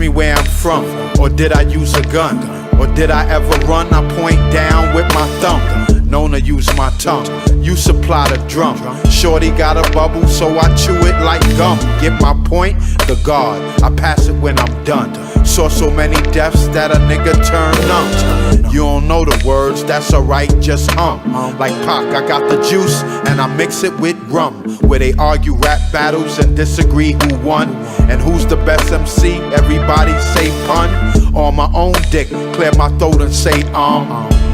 me where I'm from, or did I use a gun? Or did I ever run? I point down with my thumb. Known to use my tongue. You supply the drum. Shorty got a bubble, so I chew it like gum. Get my point? The guard. I pass it when I'm done. Saw so many deaths that a nigga turned numb. You don't know the words, that's alright, just hum. Like Pac, I got the juice and I mix it with rum. Where they argue rap battles and disagree who won and who's the best MC. Everybody say pun. On my own dick, clear my throat and say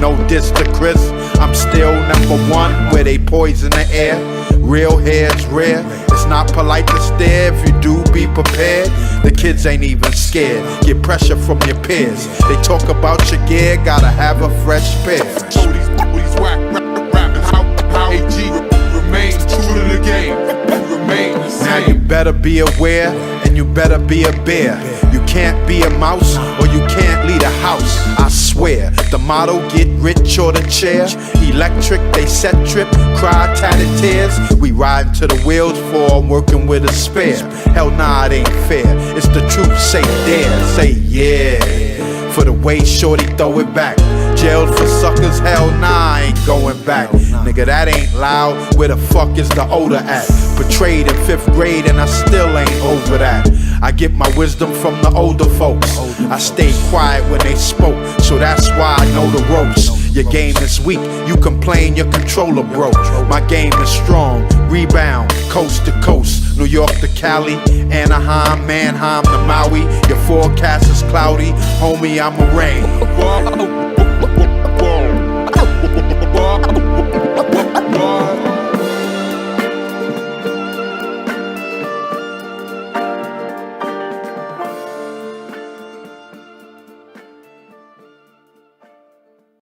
no diss to Chris, I'm still number one. Where they poison the air, real hair's rare. It's not polite to stare, if you do be prepared. The kids ain't even scared, get pressure from your peers. They talk about your gear, gotta have a fresh pair. These whack rapping, how AG remain true to the game, remain the same. Now you better be aware, and you better be a bear. You can't be a mouse, or you can't lead a house. I swear, the motto, get rich or the chair. Electric, they set trip, cry tatted tears. We riding to the wheels fall, working with a spare. Hell nah, it ain't fair, it's the truth, say dare, say yeah. For the way shorty throw it back. Jailed for suckers, hell nah, I ain't going back. Nigga, that ain't loud, where the fuck is the odor at? Betrayed in 5th grade and I still ain't over that. I get my wisdom from the older folks. I stayed quiet when they spoke, so that's why I know the ropes. Your game is weak, you complain your controller broke. My game is strong, rebound, coast to coast. New York to Cali, Anaheim, Mannheim to Maui. Your forecast is cloudy, homie, I'm a rain.